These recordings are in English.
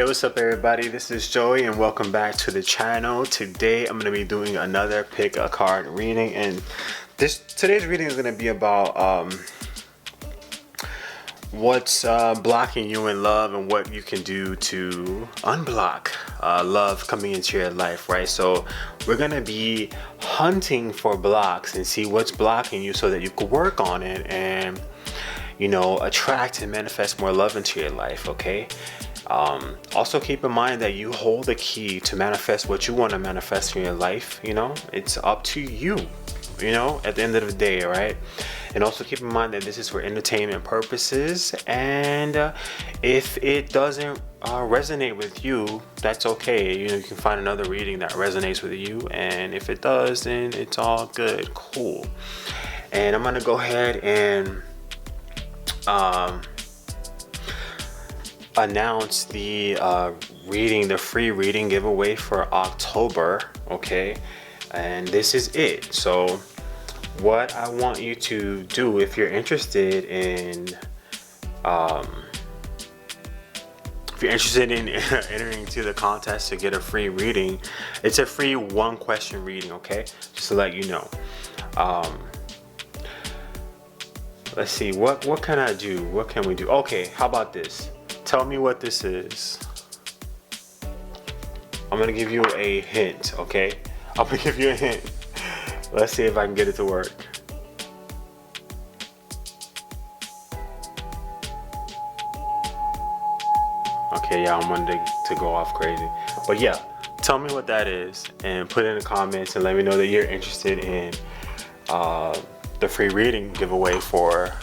Hey, what's up everybody? This is Joey and welcome back to the channel. Today I'm going to be doing another pick a card reading, and today's reading is going to be about what's blocking you in love and what you can do to unblock love coming into your life, right? So we're going to be hunting for blocks and see what's blocking you so that you can work on it and, you know, attract and manifest more love into your life, okay? Also keep in mind that you hold the key to manifest what you want to manifest in your life. You know, it's up to you, you know, at the end of the day, right? And also keep in mind that this is for entertainment purposes, and if it doesn't resonate with you, that's okay. You know, you can find another reading that resonates with you, and if it does, then it's all good. Cool. And I'm gonna go ahead and announce the free reading giveaway for October, okay? And this is it. So what I want you to do, if you're interested in entering to the contest to get a free reading, it's a free 1-question reading, okay? Just to let you know. Let's see, what can I do? What can we do? Okay, how about this? Tell me what this is. I'm gonna give you a hint, okay? I'm gonna give you a hint. Let's see if I can get it to work. Okay, yeah, I'm wanting to go off crazy. But yeah, tell me what that is and put it in the comments and let me know that you're interested in the free reading giveaway for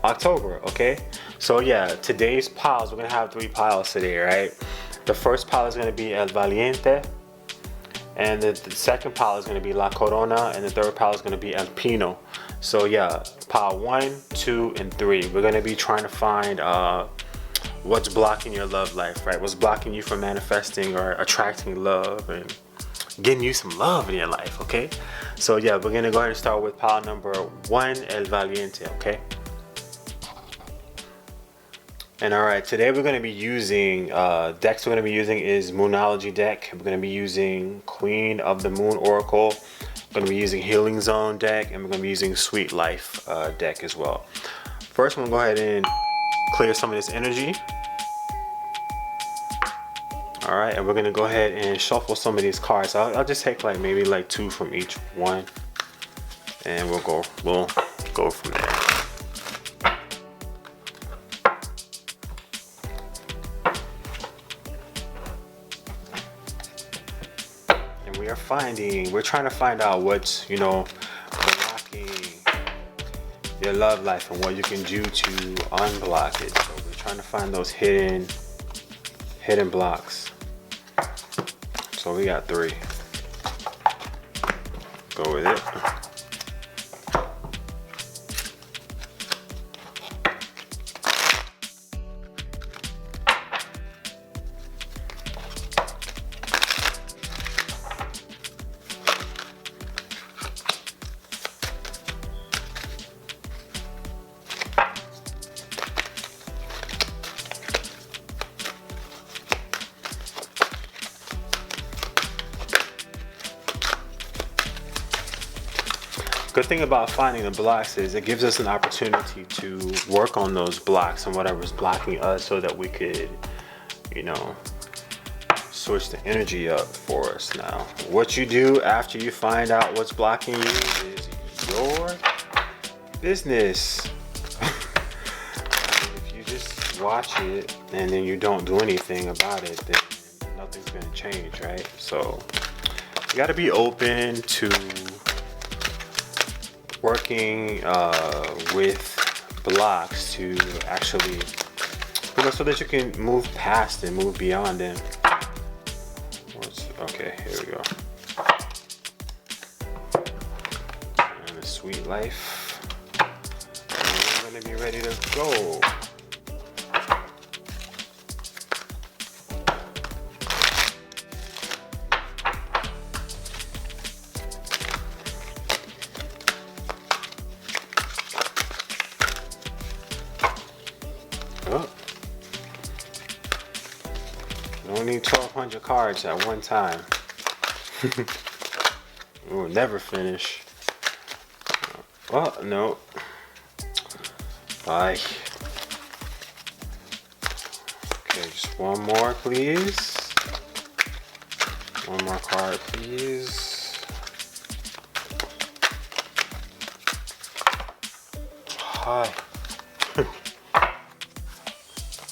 October, okay? So yeah, today's piles, we're gonna have 3 piles today, right? The first pile is gonna be El Valiente, and the second pile is gonna be La Corona, and the third pile is gonna be El Pino. So yeah, pile 1, 2, and 3. We're gonna be trying to find what's blocking your love life, right? What's blocking you from manifesting or attracting love and getting you some love in your life, okay? So yeah, we're gonna go ahead and start with pile number 1, El Valiente, okay? And alright, today we're going to be using, decks we're going to be using is Moonology deck. We're going to be using Queen of the Moon Oracle. We're going to be using Healing Zone deck, and we're going to be using Sweet Life deck as well. First, I'm going to go ahead and clear some of this energy. Alright, and we're going to go ahead and shuffle some of these cards. I'll just take maybe 2 from each one, and we'll go from there. We're trying to find out what's, you know, blocking your love life and what you can do to unblock it. So we're trying to find those hidden blocks. So we got 3. Go with it. Good thing about finding the blocks is it gives us an opportunity to work on those blocks and whatever's blocking us so that we could, you know, switch the energy up for us. Now, what you do after you find out what's blocking you is your business. If you just watch it and then you don't do anything about it, then nothing's gonna change, right? So you gotta be open to working with blocks to actually, you know, so that you can move past and move beyond them. Okay, here we go. And a Sweet Life. And we're gonna be ready to go. 500 cards at one time. We'll never finish. Well, no. Bye. Okay, just one more, please. One more card, please. Hi.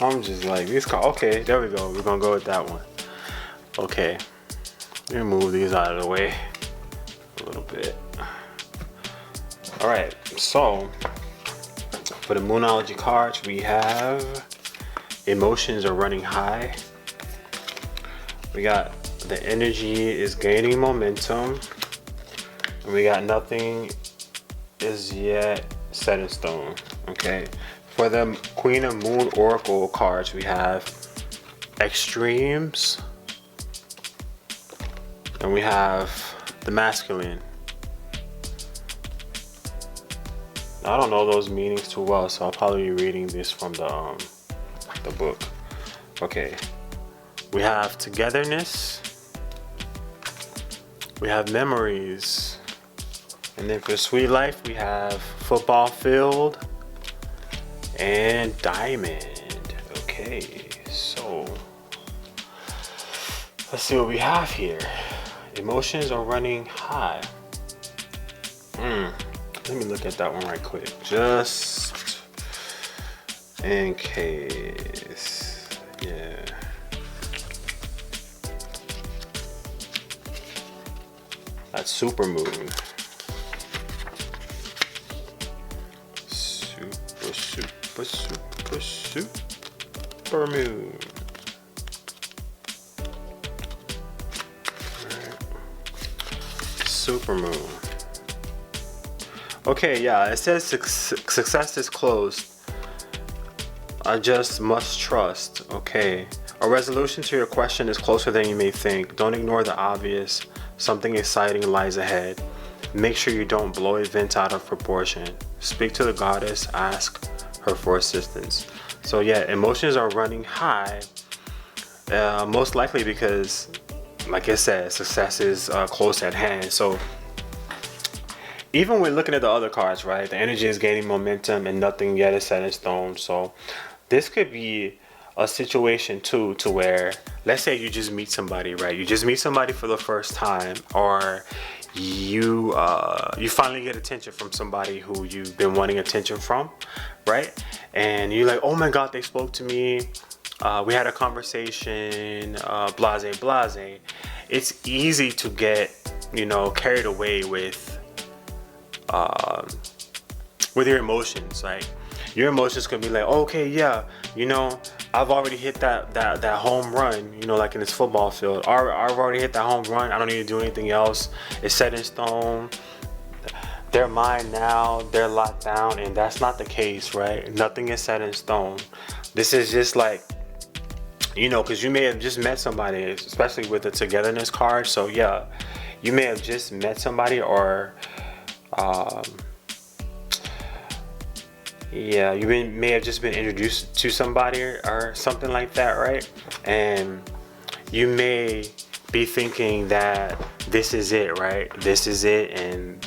I'm just like, these cards. Okay, there we go. We're gonna go with that one. Okay. Let me move these out of the way a little bit. Alright, so for the Moonology cards, we have emotions are running high. We got the energy is gaining momentum. And we got nothing is yet set in stone. Okay. For the Queen of Moon Oracle cards, we have extremes. And we have the masculine. I don't know those meanings too well, so I'll probably be reading this from the book. Okay. We have togetherness. We have memories. And then for Sweet Life, we have football field and diamond. Okay, so let's see what we have here. Emotions are running high. Let me look at that one right quick, just in case. Yeah. That's super moon. Super moon. Super moon. Okay, yeah, it says success is closed. I just must trust. Okay. A resolution to your question is closer than you may think. Don't ignore the obvious. Something exciting lies ahead. Make sure you don't blow events out of proportion. Speak to the goddess. Ask her for assistance. So yeah, emotions are running high. Most likely because, like I said, success is close at hand. So even when looking at the other cards, right, the energy is gaining momentum and nothing yet is set in stone. So this could be a situation too, to where, let's say you just meet somebody, right? You just meet somebody for the first time, or you finally get attention from somebody who you've been wanting attention from, right? And you're like, oh my God, they spoke to me. We had a conversation, blase, blase. It's easy to get, carried away with your emotions. Like, your emotions could be like, okay, yeah, I've already hit that home run, like in this football field. I've already hit that home run. I don't need to do anything else. It's set in stone. They're mine now. They're locked down. And that's not the case, right? Nothing is set in stone. This is just like, because you may have just met somebody, especially with the togetherness card. So yeah, you may have just met somebody, or yeah, you may have just been introduced to somebody or something like that, right? And you may be thinking that this is it, right? This is it, and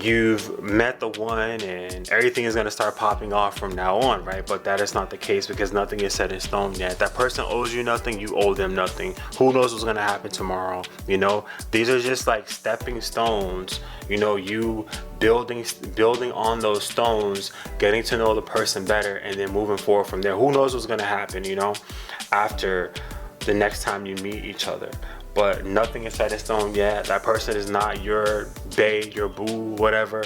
you've met the one and everything is going to start popping off from now on, right? But that is not the case, because nothing is set in stone yet. That person owes you nothing, you owe them nothing. Who knows what's going to happen tomorrow? These are just like stepping stones, you building on those stones, getting to know the person better, and then moving forward from there. Who knows what's going to happen, after the next time you meet each other. But nothing is set in stone yet. That person is not your bae, your boo, whatever.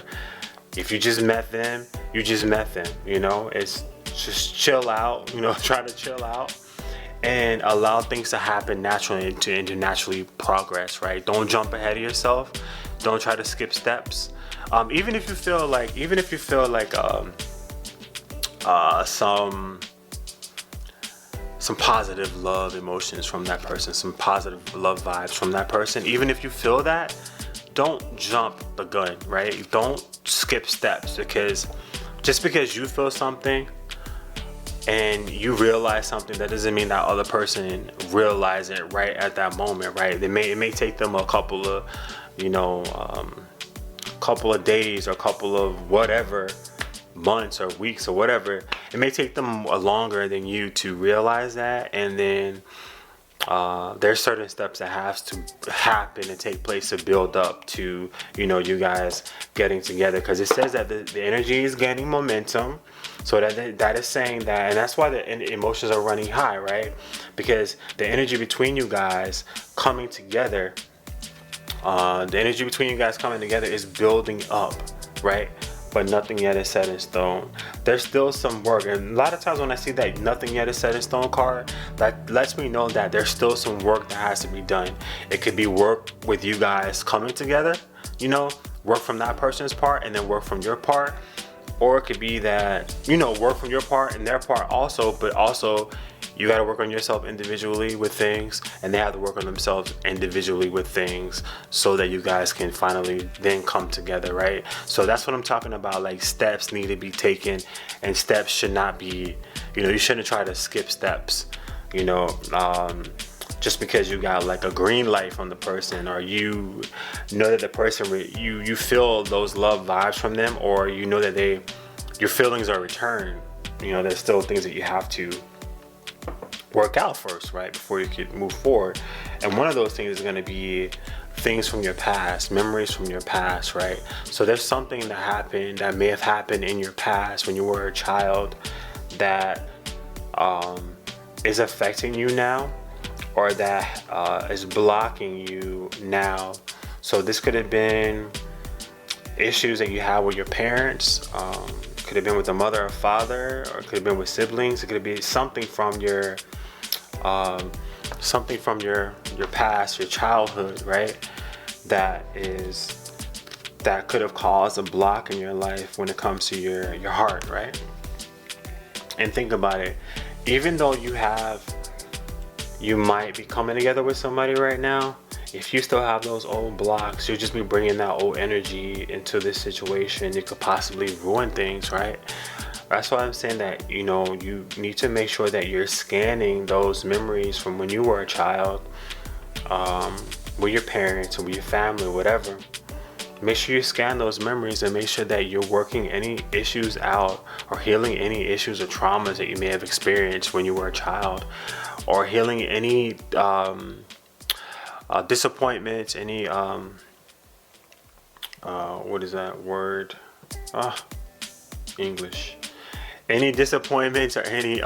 If you just met them, you just met them, It's just chill out, try to chill out and allow things to happen naturally and to naturally progress, right? Don't jump ahead of yourself. Don't try to skip steps. Even if you feel like some positive love emotions from that person, some positive love vibes from that person, even if you feel that, don't jump the gun, right? Don't skip steps, because just because you feel something and you realize something, that doesn't mean that other person realize it right at that moment, right? It may take them a couple of, couple of days or couple of whatever, months or weeks or whatever. It may take them longer than you to realize that, and then there's certain steps that have to happen and take place to build up to, you guys getting together, because it says that the energy is gaining momentum. So that is saying that, and that's why the emotions are running high, right? Because the energy between you guys coming together, is building up, right? But nothing yet is set in stone. There's still some work, and a lot of times when I see that nothing yet is set in stone card, that lets me know that there's still some work that has to be done. It could be work with you guys coming together, work from that person's part and then work from your part. Or it could be that, work from your part and their part also, but also you got to work on yourself individually with things, and they have to work on themselves individually with things, so that you guys can finally then come together, right? So that's what I'm talking about. Like, steps need to be taken, and steps should not be, you shouldn't try to skip steps, just because you got like a green light from the person, or you know that the person, you feel those love vibes from them, or you know that your feelings are returned. There's still things that you have to work out first, right, before you can move forward. And one of those things is going to be things from your past, memories from your past, right? So there's something that happened, that may have happened in your past when you were a child, that is affecting you now, or that is blocking you now. So this could have been issues that you had with your parents, could have been with a mother or father, or it could have been with siblings. It could be something from your past, your childhood, right? That could have caused a block in your life when it comes to your heart, right? And think about it. Even though you might be coming together with somebody right now, if you still have those old blocks, you'll just be bringing that old energy into this situation. It could possibly ruin things, right? That's why I'm saying that, you need to make sure that you're scanning those memories from when you were a child, with your parents or with your family, whatever. Make sure you scan those memories and make sure that you're working any issues out, or healing any issues or traumas that you may have experienced when you were a child, or healing any disappointments, any what is that word? English. Any disappointments or any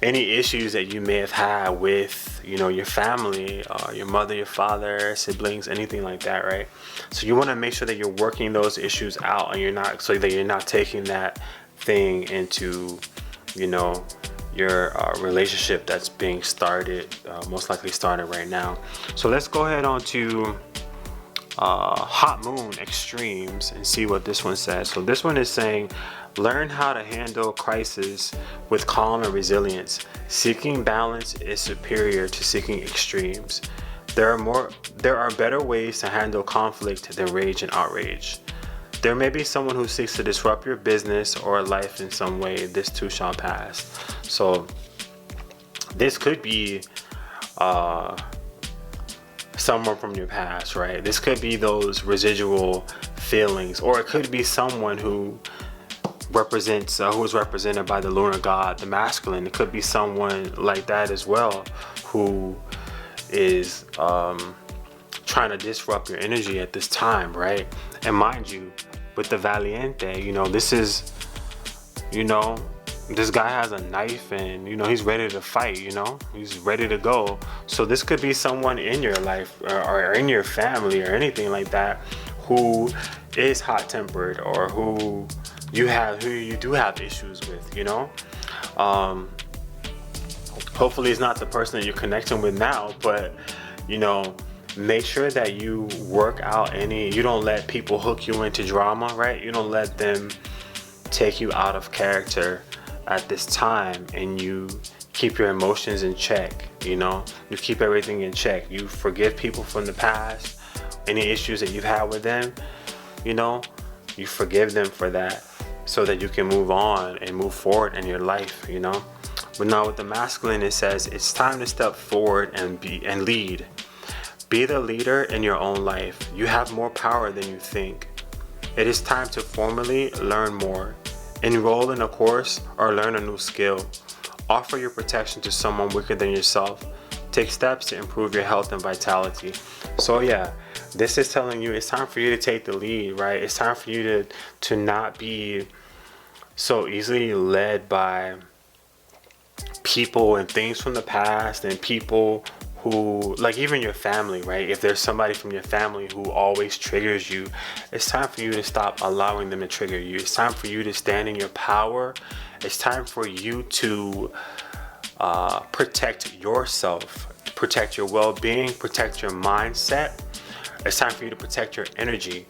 issues that you may have had with your family, your mother, your father, siblings, anything like that, right? So you want to make sure that you're working those issues out, and you're not taking that thing into your relationship that's being started, most likely started right now. So let's go ahead on to Hot Moon Extremes and see what this one says. So this one is saying, learn how to handle crisis with calm and resilience. Seeking balance is superior to seeking extremes. There are better ways to handle conflict than rage and outrage. There may be someone who seeks to disrupt your business or life in some way. This too shall pass. So this could be someone from your past, right? This could be those residual feelings, or it could be someone who is represented by the lunar god, the masculine. It could be someone like that as well, who is trying to disrupt your energy at this time, right? And mind you, with the Valiente, this is, this guy has a knife, and he's ready to fight, he's ready to go. So this could be someone in your life, or in your family, or anything like that, who is hot-tempered, or who you do have issues with, hopefully it's not the person that you're connecting with now, but make sure that you work out you don't let people hook you into drama, right? You don't let them take you out of character at this time, and you keep your emotions in check. You keep everything in check. You forgive people from the past, any issues that you've had with them, you forgive them for that. so that you can move on and move forward in your life, you know. But now with the masculine, it says it's time to step forward and lead. Be the leader in your own life. You have more power than you think. It is time to formally learn more. Enroll in a course or learn a new skill. Offer your protection to someone weaker than yourself. Take steps to improve your health and vitality. So yeah, this is telling you it's time for you to take the lead, right? It's time for you to not be so easily led by people and things from the past, and people who, like even your family, right? If there's somebody from your family who always triggers you, it's time for you to stop allowing them to trigger you. It's time for you to stand in your power. It's time for you to protect yourself, protect your well-being, protect your mindset. It's time for you to protect your energy.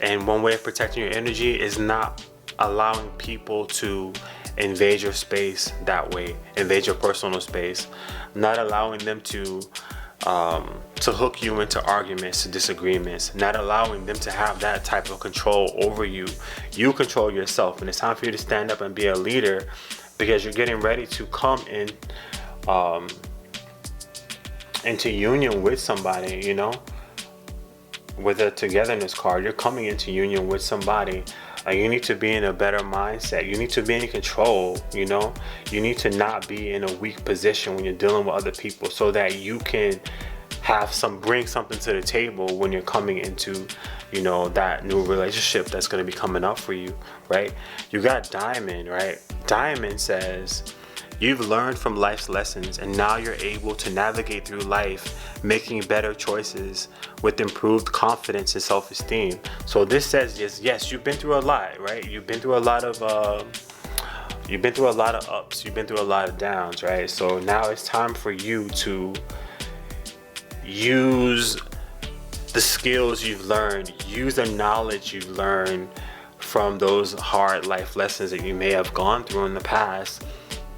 And one way of protecting your energy is not allowing people to invade your space that way, invade your personal space, not allowing them to hook you into arguments, disagreements, not allowing them to have that type of control over you. You control yourself, and it's time for you to stand up and be a leader, because you're getting ready to come in into union with somebody, you know. With a togetherness card, you're coming into union with somebody. You need to be in a better mindset. You need to be in control, you know. You need to not be in a weak position when you're dealing with other people, so that you can bring something to the table when you're coming into, you know, that new relationship that's going to be coming up for you, right? You got Diamond, right? Diamond says, you've learned from life's lessons, and now you're able to navigate through life, making better choices with improved confidence and self-esteem. So this says, yes, you've been through a lot, right? You've been through a lot of ups, you've been through a lot of downs, right? So now it's time for you to use the skills you've learned, use the knowledge you've learned from those hard life lessons that you may have gone through in the past.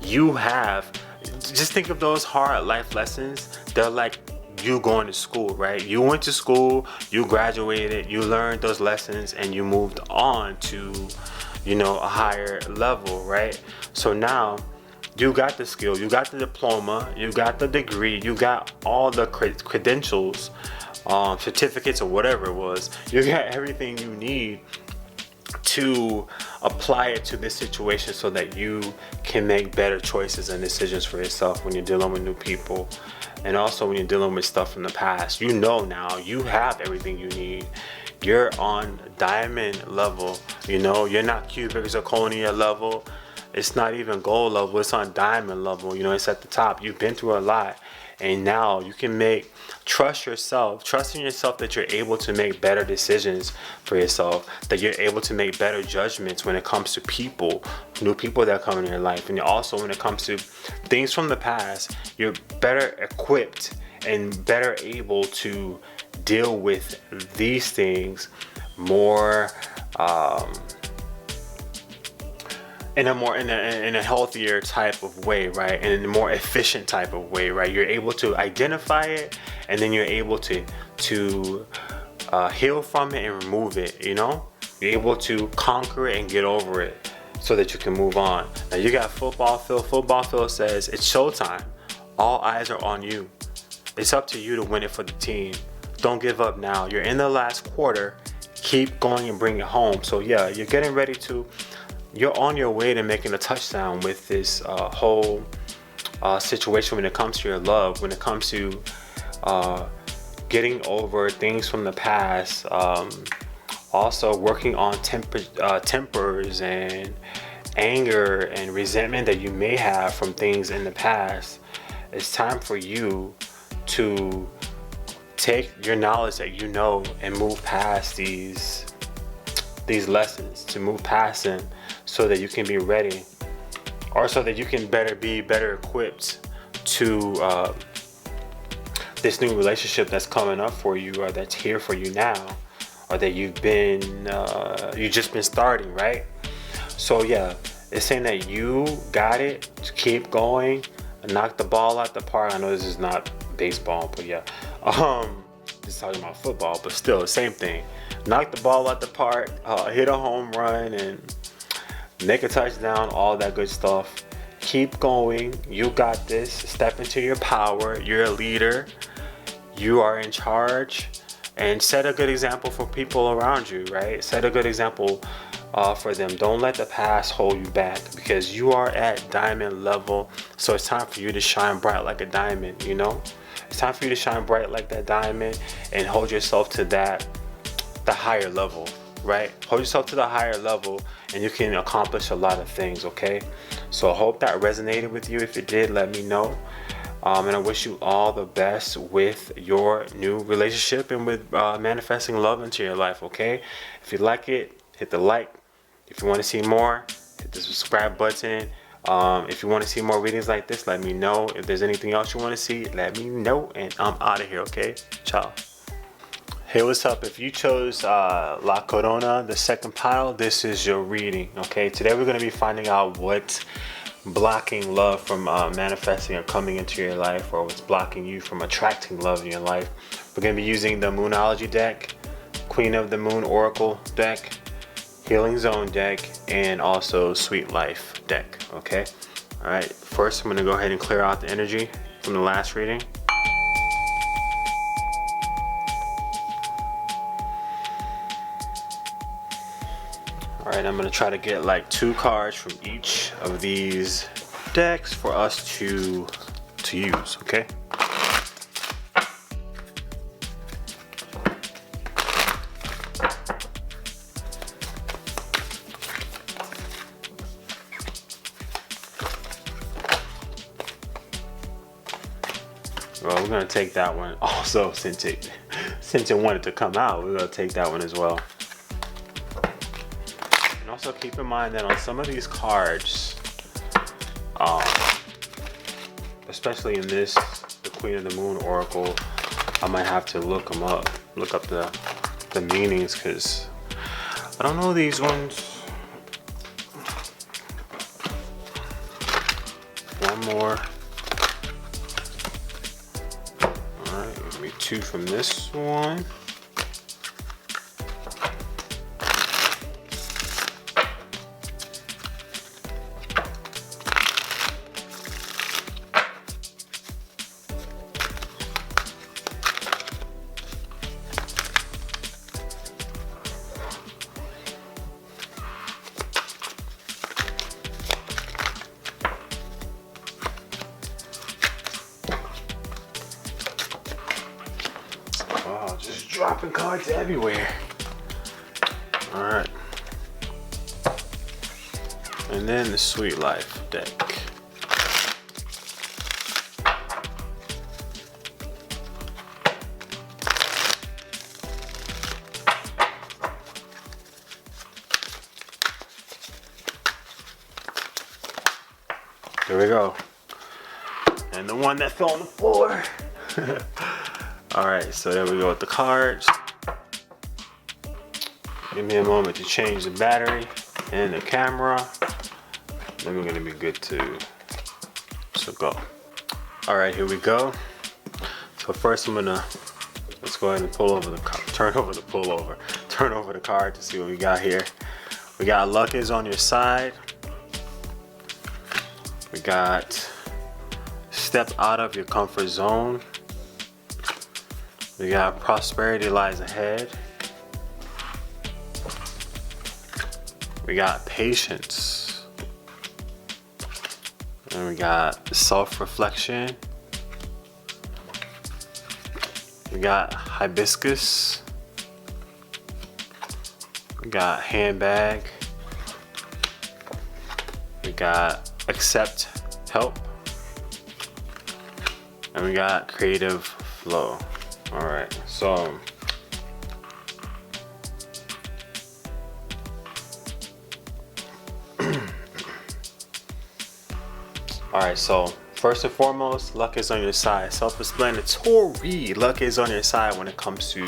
Just think of those hard life lessons. They're like you going to school, right? You went to school, you graduated, you learned those lessons, and you moved on to, you know, a higher level, right? So now you got the skill, you got the diploma, you got the degree, you got all the credentials, certificates, or whatever it was. You got everything you need to apply it to this situation, so that you can make better choices and decisions for yourself when you're dealing with new people, and also when you're dealing with stuff from the past. You know, now you have everything you need. You're on diamond level, you know. You're not cubic zirconia level. It's not even gold level. It's on diamond level, you know. It's at the top. You've been through a lot, and now you can trust in yourself that you're able to make better decisions for yourself, that you're able to make better judgments when it comes to people, new people that come in your life. And also when it comes to things from the past, you're better equipped and better able to deal with these things more in a healthier type of way, right? And in a more efficient type of way, right? You're able to identify it, and then you're able to heal from it and remove it, you know? You're able to conquer it and get over it, so that you can move on. Now you got Football Phil. Football Phil says, it's showtime. All eyes are on you. It's up to you to win it for the team. Don't give up now. You're in the last quarter. Keep going and bring it home. So yeah, you're on your way to making a touchdown with this whole situation when it comes to your love, when it comes to getting over things from the past, also working on tempers and anger and resentment that you may have from things in the past. It's time for you to take your knowledge that you know and move past these lessons, to move past them, so that you can be ready, or so that you can be better equipped to this new relationship that's coming up for you, or that's here for you now, or that you've just been starting, right? So yeah, it's saying that you got it. To keep going, knock the ball out the park. I know this is not baseball, but yeah, just talking about football, but still the same thing. Knock the ball out the park, hit a home run, and make a touchdown, all that good stuff. Keep going. You got this. Step into your power. You're a leader. You are in charge. And set a good example for people around you, right? Set a good example for them. Don't let the past hold you back, because you are at diamond level. So it's time for you to shine bright like a diamond, you know? It's time for you to shine bright like that diamond and hold yourself to the higher level, right? Hold yourself to the higher level and you can accomplish a lot of things, okay? So I hope that resonated with you. If it did, let me know. And I wish you all the best with your new relationship and with manifesting love into your life, okay? If you like it, hit the like. If you want to see more, hit the subscribe button. If you want to see more readings like this, let me know. If there's anything else you want to see, let me know. And I'm out of here, okay? Ciao. Hey, what's up? If you chose La Corona, the second pile, this is your reading, okay? Today we're going to be finding out what's blocking love from manifesting or coming into your life, or what's blocking you from attracting love in your life. We're going to be using the Moonology deck, Queen of the Moon Oracle deck, Healing Zone deck, and also Sweet Life deck, okay? All right, first I'm going to go ahead and clear out the energy from the last reading. All right, I'm going to try to get like 2 cards from each of these decks for us to use, okay? Well, we're gonna take that one also, since it wanted to come out. We're gonna take that one as well. And also keep in mind that on some of these cards, especially in this, the Queen of the Moon Oracle, I might have to look up the meanings, because I don't know these ones. One more. Alright, give me 2 from this one. Wow, just dropping cards everywhere. Alright. And then the Sweet Life deck. There we go. And the one that fell on the floor. Alright, so there we go with the cards. Give me a moment to change the battery and the camera. Then we're gonna be good to go. Alright, here we go. So first let's go ahead and pull over the card. Turn over the card to see what we got here. We got luck is on your side. We got step out of your comfort zone. We got prosperity lies ahead. We got patience. And we got self-reflection. We got hibiscus. We got handbag. We got accept help. And we got creative flow. All right, so first and foremost, luck is on your side. Self-explanatory. Luck is on your side when it comes to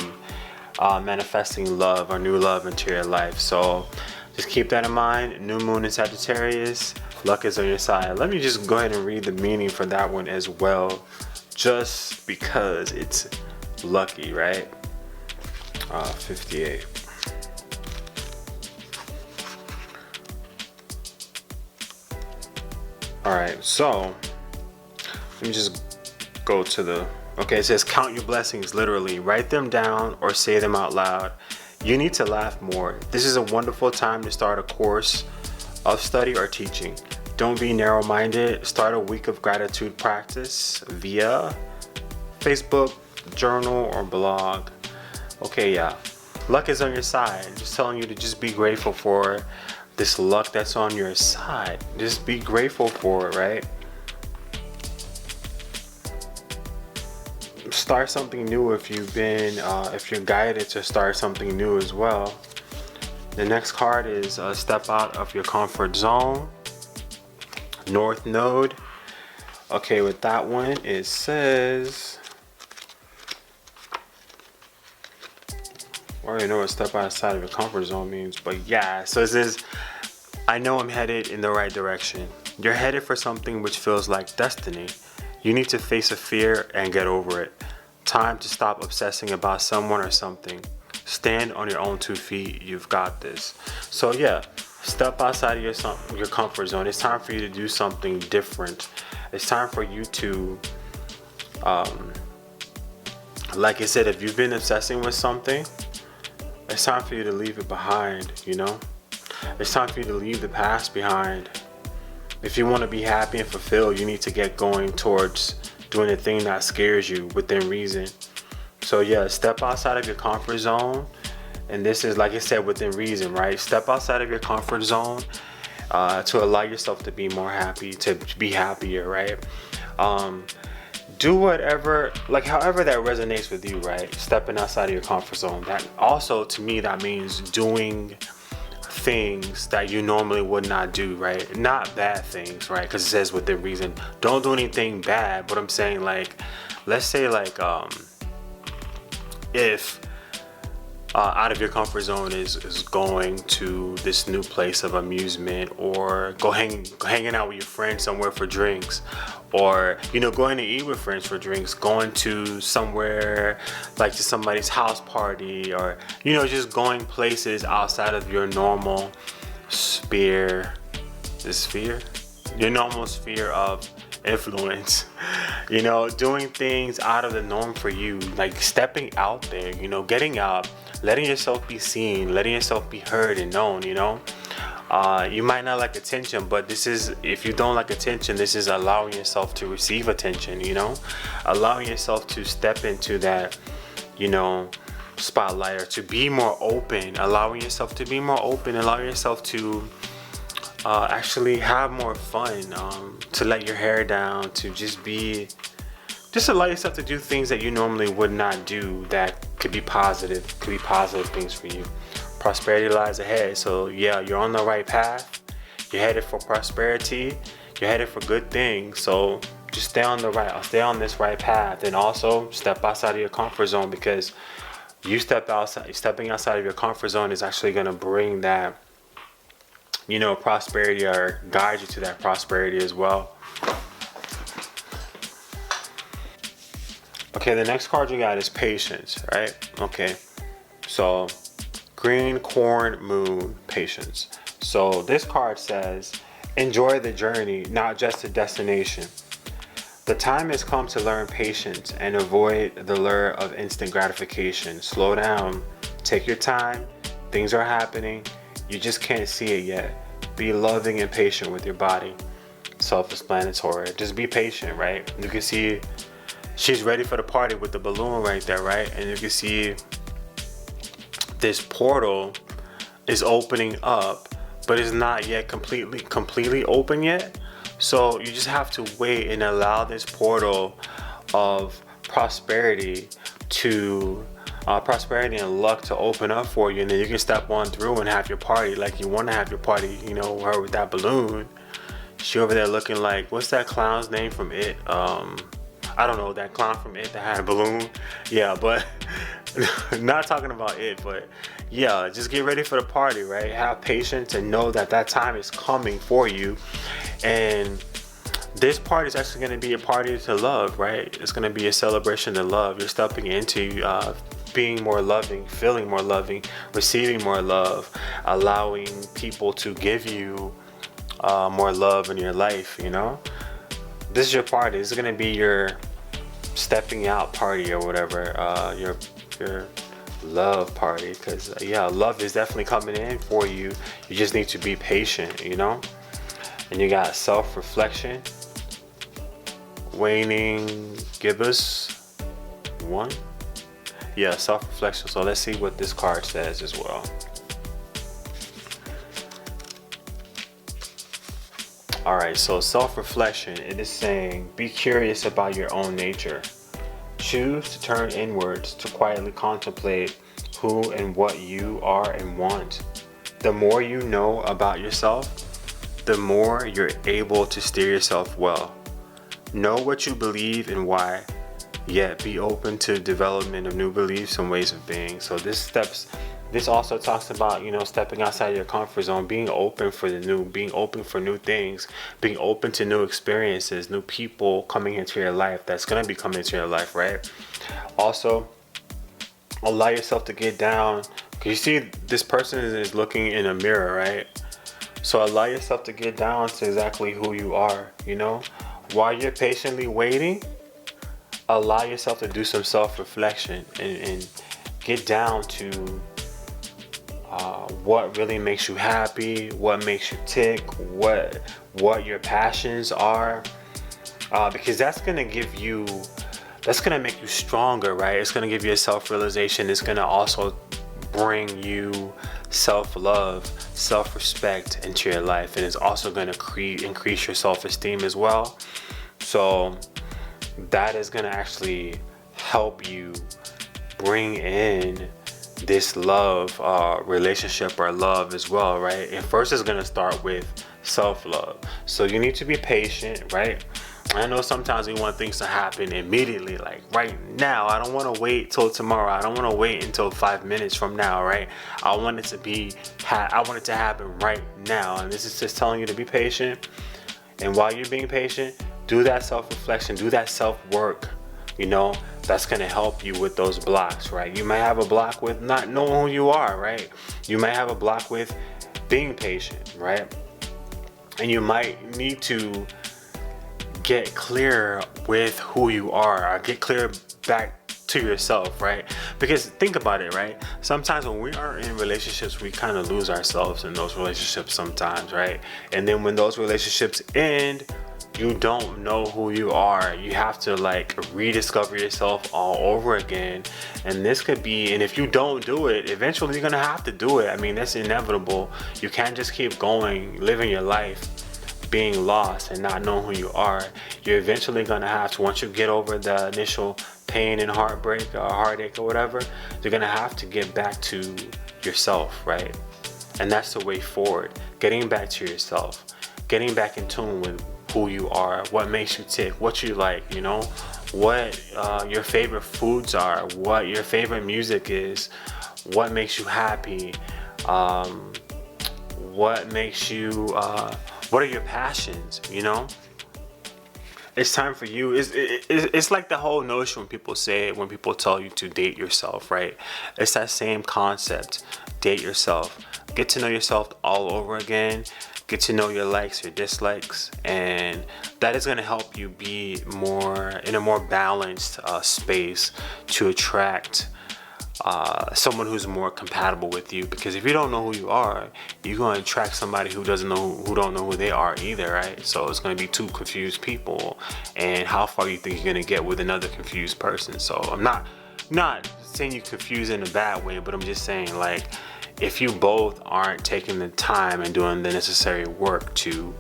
manifesting love or new love into your life. So just keep that in mind. New moon in Sagittarius, luck is on your side. Let me just go ahead and read the meaning for that one as well, just because it's lucky, right? 58. All right, so let me just go to the, okay, it says count your blessings, literally. Write them down or say them out loud. You need to laugh more. This is a wonderful time to start a course of study or teaching. Don't be narrow-minded. Start a week of gratitude practice via Facebook, journal, or blog. Okay, yeah. Luck is on your side. Just telling you to just be grateful for this luck that's on your side. Just be grateful for it, right? Start something new if you've been, if you're guided to start something new as well. The next card is step out of your comfort zone. North Node. Okay, with that one, it says, I already know what step outside of your comfort zone means, but yeah, so it says, I know I'm headed in the right direction. You're headed for something which feels like destiny. You need to face a fear and get over it. Time to stop obsessing about someone or something. Stand on your own 2 feet. You've got this. So yeah, step outside of your comfort zone. It's time for you to do something different. It's time for you to, like I said, if you've been obsessing with something, it's time for you to leave it behind, you know? It's time for you to leave the past behind. If you want to be happy and fulfilled, you need to get going towards doing the thing that scares you within reason. So yeah, step outside of your comfort zone. And this is, like I said, within reason, right? Step outside of your comfort zone to allow yourself to be more happy, to be happier, right? Do whatever, like however that resonates with you, right? Stepping outside of your comfort zone. That also, to me, that means doing things that you normally would not do, right? Not bad things, right? Because it says within reason. Don't do anything bad, but I'm saying, like, let's say like if out of your comfort zone is going to this new place of amusement, or hanging out with your friends somewhere for drinks, or going to eat with friends for drinks, going to somewhere like to somebody's house party, or just going places outside of your normal sphere your normal sphere of influence. Doing things out of the norm for you, like stepping out there, getting out, letting yourself be seen, letting yourself be heard and known. You might not like attention, but this is, if you don't like attention, this is allowing yourself to receive attention, allowing yourself to step into that, spotlight, or to be more open, allowing yourself to be more open, allowing yourself to actually have more fun, to let your hair down, to just allow yourself to do things that you normally would not do that could be positive things for you. Prosperity lies ahead. So yeah, you're on the right path. You're headed for prosperity. You're headed for good things. So just stay on this right path, and also step outside of your comfort zone, because stepping outside of your comfort zone is actually going to bring that, prosperity, or guide you to that prosperity as well. Okay, the next card you got is patience, right? Okay, so green corn moon, patience. So this card says, enjoy the journey, not just the destination. The time has come to learn patience and avoid the lure of instant gratification. Slow down, take your time, things are happening, you just can't see it yet. Be loving and patient with your body. Self-explanatory. Just be patient, right? You can see she's ready for the party with the balloon right there, right? And you can see this portal is opening up, but it's not yet completely open yet. So you just have to wait and allow this portal of prosperity and luck to open up for you, and then you can step on through and have your party like you want to have your party. Her with that balloon, she over there looking like, what's that clown's name from It? I don't know, that clown from It that had a balloon. Yeah, but not talking about It, but yeah, just get ready for the party, right? Have patience and know that time is coming for you. And this party is actually going to be a party to love, right? It's going to be a celebration to love. You're stepping into being more loving, feeling more loving, receiving more love, allowing people to give you more love in your life, you know. This is your party. This is gonna be your stepping out party or whatever, your love party, because yeah, love is definitely coming in for you. You just need to be patient, you know. And you got self-reflection, waning gibbous one. Yeah, self-reflection. So let's see what this card says as well. Alright, so self-reflection, it is saying, be curious about your own nature. Choose to turn inwards to quietly contemplate who and what you are and want. The more you know about yourself, the more you're able to steer yourself well. Know what you believe and why, yet be open to development of new beliefs and ways of being. So this also talks about, you know, stepping outside your comfort zone, being open for the new, being open for new things, being open to new experiences, new people coming into your life that's going to be coming into your life, right? Also, allow yourself to get down, because you see this person is looking in a mirror, right? So allow yourself to get down to exactly who you are, you know? While you're patiently waiting, allow yourself to do some self-reflection and get down to what really makes you happy, what makes you tick, what your passions are, because that's gonna make you stronger, right? It's gonna give you a self-realization. It's gonna also bring you self-love, self-respect into your life, and it's also gonna increase your self-esteem as well. So that is gonna actually help you bring in this love relationship or love as well, right? And first it's gonna start with self-love. So you need to be patient, right? I know sometimes we want things to happen immediately, like right now. I don't want to wait till tomorrow. I don't want to wait until 5 minutes from now, right? I want it to happen right now. And this is just telling you to be patient. And while you're being patient, do that self-reflection, do that self-work, you know. That's going to help you with those blocks, right? You might have a block with not knowing who you are, right? You might have a block with being patient, right? And you might need to get clear with who you are, or get clear back to yourself, right? Because think about it, right? Sometimes when we are in relationships, we kind of lose ourselves in those relationships sometimes, right? And then when those relationships end, you don't know who you are. You have to like rediscover yourself all over again. And this could be, and if you don't do it, eventually you're gonna have to do it. I mean, that's inevitable. You can't just keep going, living your life, being lost and not knowing who you are. You're eventually gonna have to, once you get over the initial pain and heartbreak or heartache or whatever, you're gonna have to get back to yourself, right? And that's the way forward. Getting back to yourself, getting back in tune with who you are, what makes you tick, what you like, you know, what your favorite foods are, what your favorite music is, what makes you happy, what makes you, what are your passions, you know? It's time for you. It's like the whole notion when people say it, when people tell you to date yourself, right? It's that same concept. Date yourself. Get to know yourself all over again. Get to know your likes, your dislikes, and that is going to help you be in a more balanced space to attract someone who's more compatible with you. Because if you don't know who you are, you're going to attract somebody who don't know who they are either, right? So it's going to be two confused people, and how far you think you're going to get with another confused person. So I'm not saying you confused in a bad way, but I'm just saying, like, if you both aren't taking the time and doing the necessary work to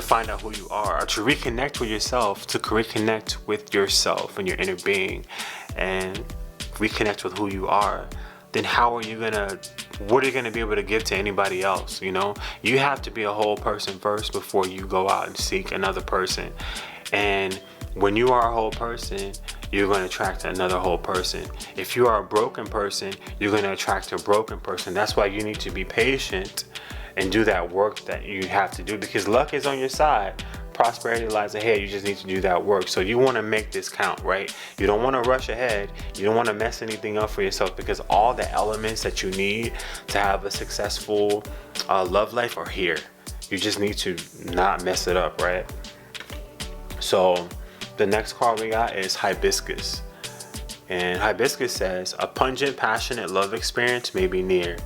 find out who you are, or to reconnect with yourself, to reconnect with yourself and your inner being, and reconnect with who you are, then what are you gonna be able to give to anybody else? You know, you have to be a whole person first before you go out and seek another person. And when you are a whole person, you're going to attract another whole person. If you are a broken person, you're going to attract a broken person. That's why you need to be patient and do that work that you have to do, because luck is on your side. Prosperity lies ahead. You just need to do that work. So you want to make this count, right? You don't want to rush ahead. You don't want to mess anything up for yourself, because all the elements that you need to have a successful love life are here. You just need to not mess it up, right? So the next card we got is Hibiscus. And Hibiscus says, a pungent, passionate love experience may be near.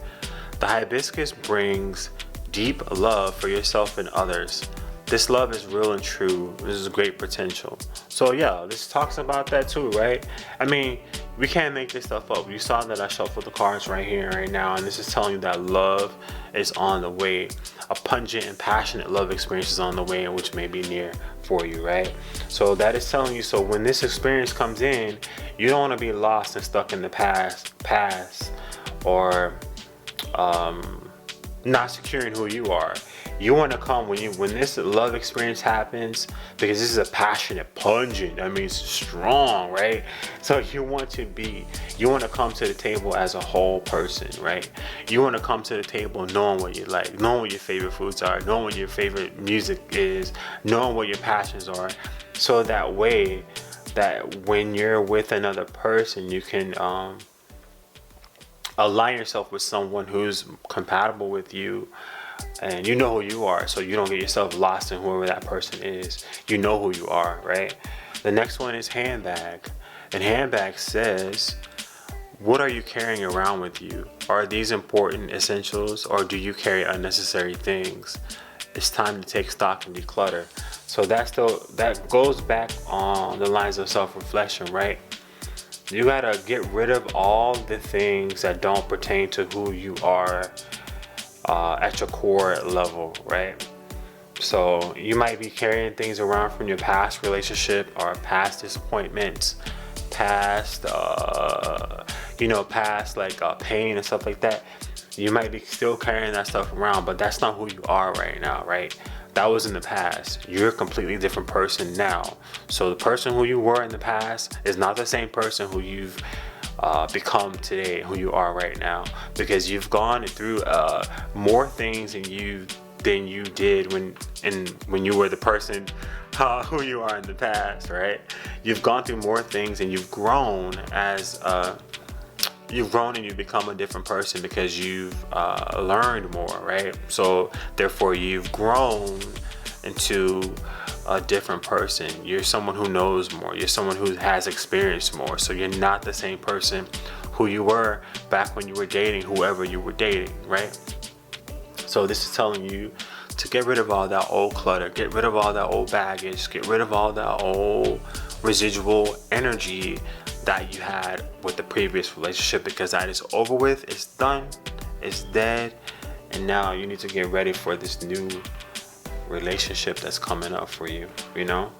The hibiscus brings deep love for yourself and others. This love is real and true. This is great potential. So yeah, this talks about that too, right? I mean, we can't make this stuff up. You saw that I shuffled the cards right here, right now, and this is telling you that love is on the way. A pungent and passionate love experience is on the way, and which may be near for you, right? So that is telling you, so when this experience comes in, you don't want to be lost and stuck in the past, or not securing who you are. You want to come when this love experience happens, because this is a passionate, pungent, that means strong, right? So you want to come to the table as a whole person, right? You want to come to the table knowing what you like, knowing what your favorite foods are, knowing what your favorite music is, knowing what your passions are. So that way, that when you're with another person, you can align yourself with someone who's compatible with you, and you know who you are, so you don't get yourself lost in whoever that person is. You know who you are, right? The next one is handbag. And handbag says, what are you carrying around with you? Are these important essentials, or do you carry unnecessary things? It's time to take stock and declutter. So that goes back on the lines of self-reflection, right? You gotta get rid of all the things that don't pertain to who you are at your core level, right? So you might be carrying things around from your past relationship or past disappointments, past pain and stuff like that. You might be still carrying that stuff around, but that's not who you are right now, right? That was in the past. You're a completely different person now. So the person who you were in the past is not the same person who you've become today, who you are right now, because you've gone through more things than you did when you were the person who you are in the past, right? You've gone through more things, and you've grown and you've become a different person because you've learned more, right? So therefore you've grown into a different person. You're someone who knows more. You're someone who has experienced more. So you're not the same person who you were back when you were dating whoever you were dating, right? So this is telling you to get rid of all that old clutter, get rid of all that old baggage, get rid of all that old residual energy that you had with the previous relationship, because that is over with, it's done, it's dead, and now you need to get ready for this new relationship that's coming up for you, you know?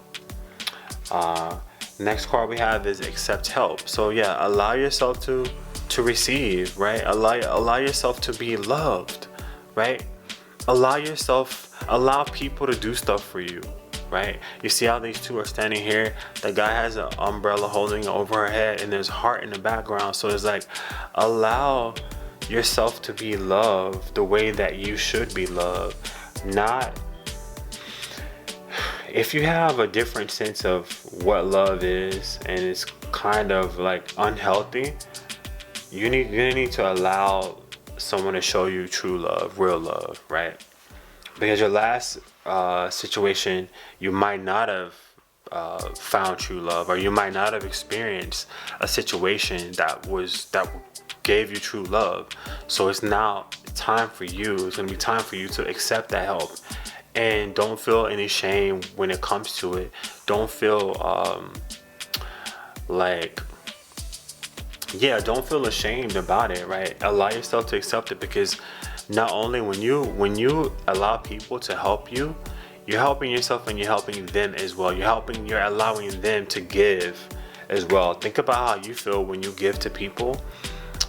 Next card we have is accept help. So yeah, allow yourself to receive, right? Allow yourself to be loved, right? Allow people to do stuff for you, right? You see how these two are standing here? The guy has an umbrella holding over her head, and there's heart in the background. So it's like, allow yourself to be loved the way that you should be loved. Not, if you have a different sense of what love is and it's kind of like unhealthy, you're gonna need to allow someone to show you true love, real love, right? Because your last situation, you might not have found true love, or you might not have experienced a situation that gave you true love. So it's now time for you. It's gonna be time for you to accept that help, and don't feel any shame when it comes to it. Don't feel don't feel ashamed about it, right? Allow yourself to accept it, because not only when you allow people to help you, you're helping yourself and you're helping them as well. You're allowing them to give as well. Think about how you feel when you give to people.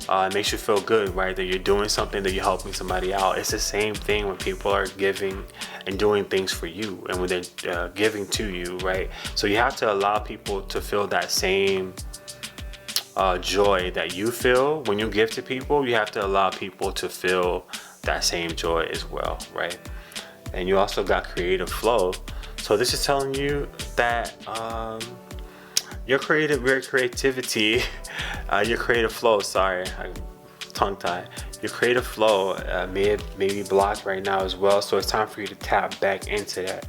It makes you feel good, right? That you're doing something, that you're helping somebody out. It's the same thing when people are giving and doing things for you, and when they're giving to you, right? So you have to allow people to feel that same joy that you feel when you give to people. You have to allow people to feel that same joy as well, right? And you also got creative flow. So this is telling you that your creative flow, sorry, I tongue tied. Your creative flow may be blocked right now as well, so it's time for you to tap back into that.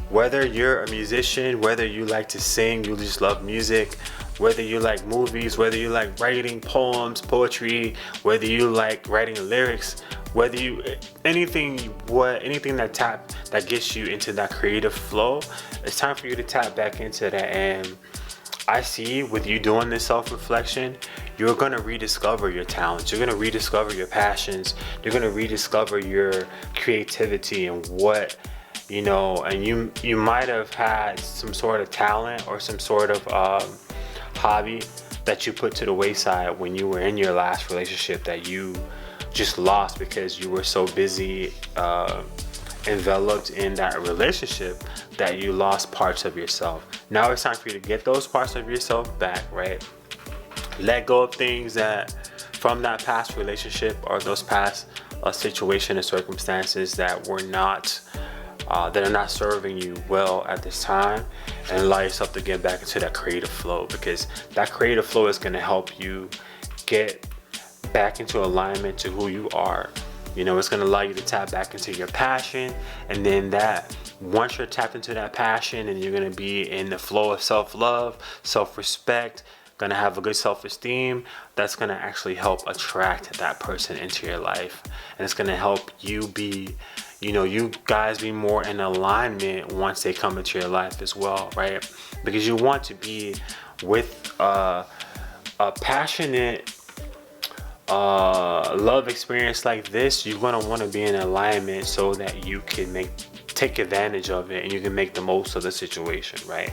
Whether you're a musician, whether you like to sing, you just love music, whether you like movies, whether you like writing poems, poetry, whether you like writing lyrics, whether you anything that gets you into that creative flow, it's time for you to tap back into that. And I see with you doing this self-reflection, you're going to rediscover your talents, you're going to rediscover your passions, you're going to rediscover your creativity and what, you know, and you might have had some sort of talent or some sort of hobby that you put to the wayside when you were in your last relationship that you just lost because you were so busy enveloped in that relationship that you lost parts of yourself. Now it's time for you to get those parts of yourself back, right? Let go of things that from that past relationship or those past situation and circumstances that were not that are not serving you well at this time, and allow yourself to get back into that creative flow, because that creative flow is going to help you get back into alignment to who you are. You know, it's going to allow you to tap back into your passion, and then that once you're tapped into that passion and you're going to be in the flow of self-love, self-respect, going to have a good self-esteem, that's going to actually help attract that person into your life. And it's going to help you be, you know, you guys be more in alignment once they come into your life as well, right? Because you want to be with a passionate love experience like this. You're going to want to be in alignment so that you can take advantage of it and you can make the most of the situation, right?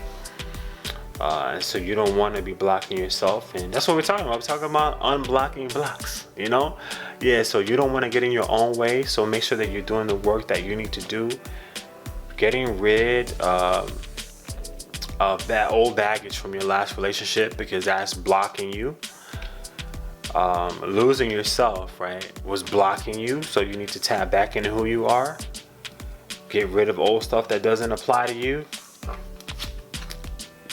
So you don't want to be blocking yourself, and that's what we're talking about. We're talking about unblocking blocks, you know? Yeah, so you don't want to get in your own way, so make sure that you're doing the work that you need to do. Getting rid of that old baggage from your last relationship, because that's blocking you. Losing yourself, right, was blocking you, so you need to tap back into who you are. Get rid of old stuff that doesn't apply to you.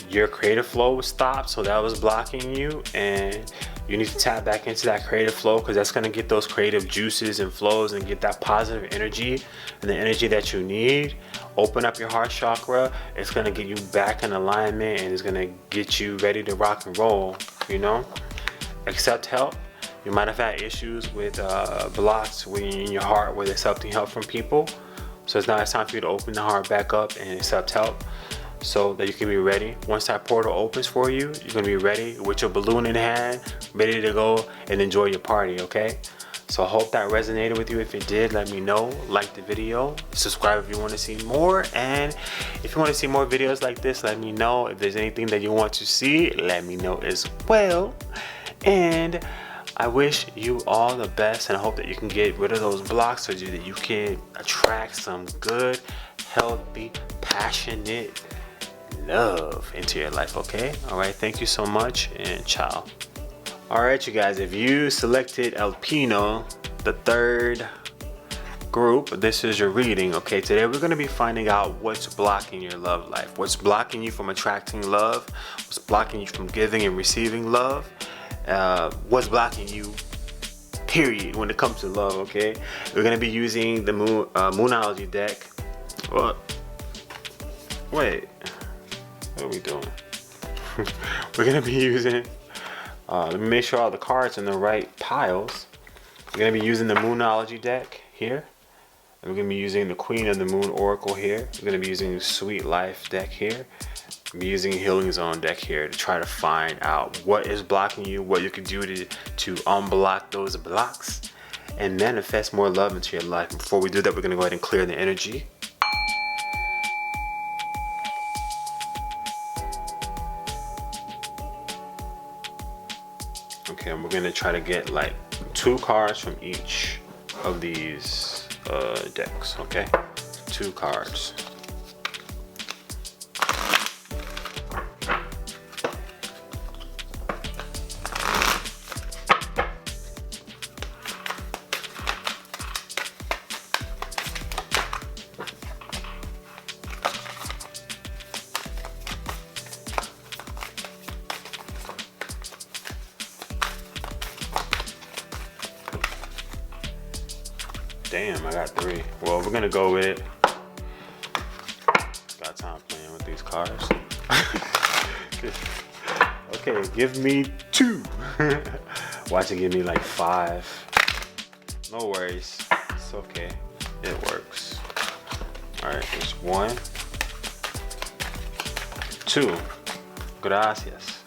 Your creative flow was stopped, so that was blocking you, and you need to tap back into that creative flow, because that's going to get those creative juices and flows and get that positive energy and the energy that you need. Open up your heart chakra. It's going to get you back in alignment, and it's going to get you ready to rock and roll, you know? Accept help. You might have had issues with blocks in your heart with accepting help from people, so it's time for you to open the heart back up and accept help, so that you can be ready. Once that portal opens for you, you're gonna be ready with your balloon in hand, ready to go and enjoy your party, okay? So I hope that resonated with you. If it did, let me know. Like the video, subscribe if you want to see more, and if you want to see more videos like this, let me know. If there's anything that you want to see, let me know as well. And I wish you all the best, and I hope that you can get rid of those blocks so that you can attract some good, healthy, passionate love into your life, okay? All right, thank you so much, and ciao. All right, you guys, if you selected El Pino, the third group, this is your reading, okay? Today we're going to be finding out what's blocking your love life, what's blocking you from attracting love, what's blocking you from giving and receiving love, what's blocking you, period, when it comes to love, okay? We're going to be using the Moonology deck. Wait, what are we doing? We're going to be using, let me make sure all the cards are in the right piles. We're going to be using the Moonology deck here. And we're going to be using the Queen of the Moon Oracle here. We're going to be using the Sweet Life deck here. We'll be using Healing Zone deck here to try to find out what is blocking you, what you can do to unblock those blocks and manifest more love into your life. Before we do that, we're going to go ahead and clear the energy. Okay, and we're going to try to get like 2 cards from each of these decks, okay? 2 cards. Damn, I got 3. Well, we're gonna go with. Got time playing with these cards. Okay, give me 2. Watch it give me like 5. No worries. It's okay. It works. Alright, there's 1, 2. Gracias.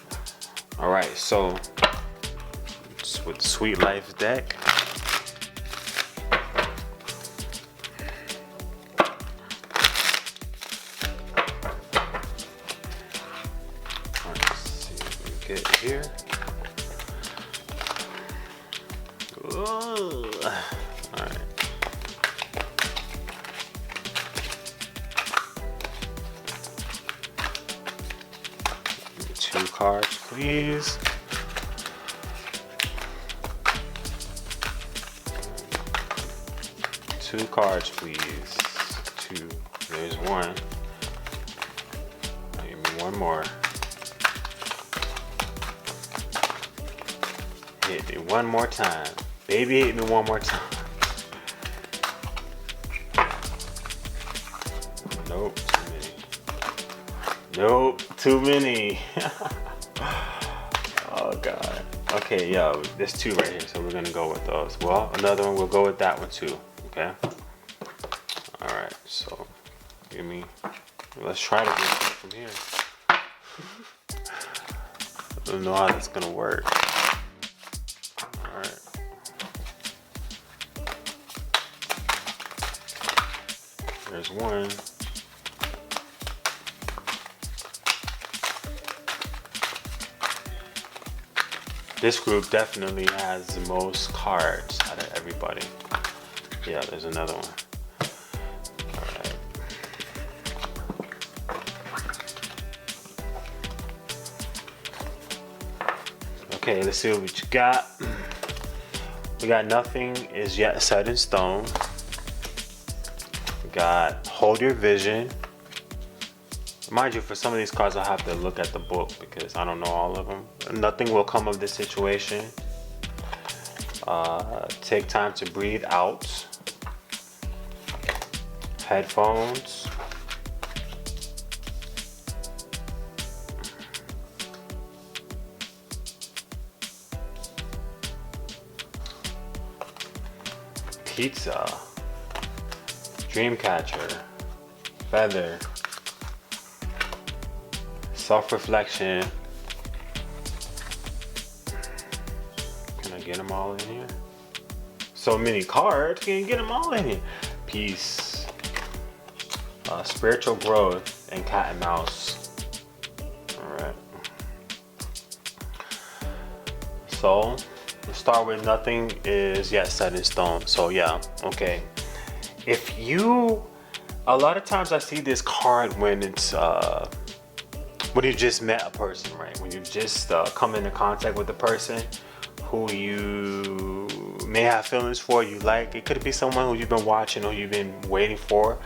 Alright, so it's with Sweet Life deck. Get here. All right. 2 cards, please. Two cards, please. 2. There's 1. Give me 1 more. Hit me 1 more time. Baby, hit me 1 more time. Nope, too many. Nope, too many. Oh God. Okay, yo, there's 2 right here, so we're gonna go with those. Well, another one, we'll go with that one too. Okay. All right. So, give me. Let's try to get from here. I don't know how that's gonna work. Alright. There's 1. This group definitely has the most cards out of everybody. Yeah, there's another one. Alright. Okay, let's see what you got. We got nothing is yet set in stone. We got hold your vision. Mind you, for some of these cards, I'll have to look at the book because I don't know all of them. Nothing will come of this situation. Take time to breathe out. Headphones. Pizza. Dreamcatcher. Feather. Self-reflection. Can I get them all in here? So many cards. Can you get them all in here? Peace. Spiritual growth and cat and mouse. Alright. So, let's start with nothing is yet set in stone. So yeah, okay. If you, a lot of times I see this card when it's, when you just met a person, right? When you just come into contact with a person who you may have feelings for, you like. It could be someone who you've been watching or you've been waiting for,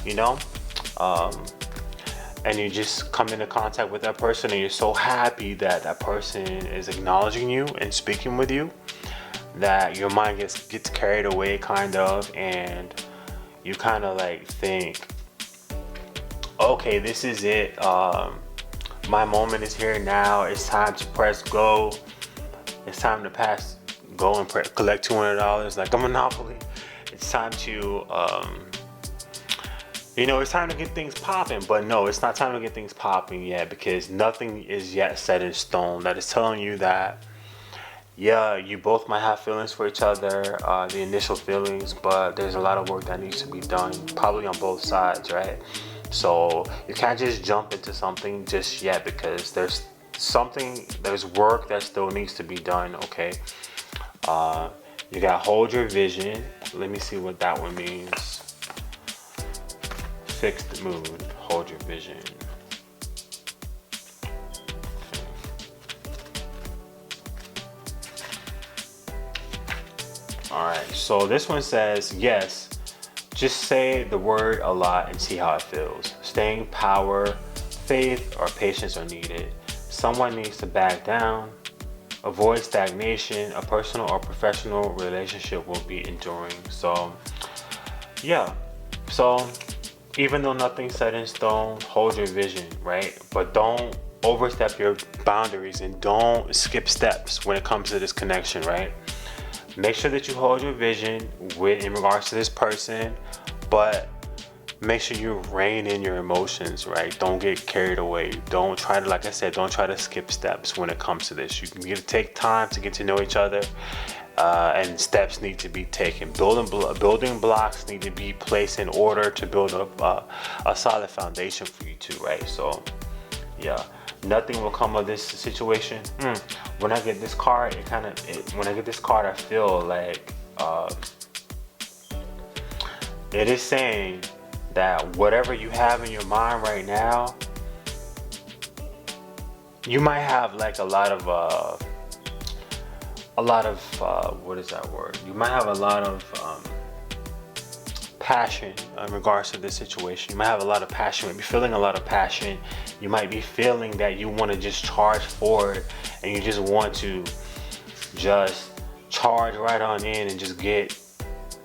you know? And you just come into contact with that person and you're so happy that that person is acknowledging you and speaking with you that your mind gets carried away kind of, and you kind of like think, okay, this is it. My moment is here now. It's time to press go. It's time to go and collect $200 like a Monopoly. It's time to, it's time to get things popping. But no, it's not time to get things popping yet because nothing is yet set in stone. That is telling you that, yeah, you both might have feelings for each other, the initial feelings, but there's a lot of work that needs to be done, probably on both sides, right? So you can't just jump into something just yet because there's work that still needs to be done, okay? You got hold your vision. Let me see what that one means. Fixed mood, hold your vision. All right, so this one says, yes, just say the word a lot and see how it feels. Staying power, faith, or patience are needed. Someone needs to back down. avoid stagnation. A personal or professional relationship will be enduring. So yeah, so even though nothing's set in stone, hold your vision, right? But don't overstep your boundaries and don't skip steps when it comes to this connection, right? Make sure that you hold your vision in regards to this person, but make sure you rein in your emotions, right? Don't get carried away. Don't try to, like I said, don't try to skip steps when it comes to this. You need to take time to get to know each other, and steps need to be taken. Building blocks need to be placed in order to build up a solid foundation for you two, right? So yeah, nothing will come of this situation. When I get this card, when I get this card, I feel like it is saying that whatever you have in your mind right now, you might have like a lot of what is that word? You might have a lot of passion in regards to this situation. You might have a lot of passion. You might be feeling a lot of passion. You might be feeling that you want to just charge forward, and you just want to just charge right on in and just get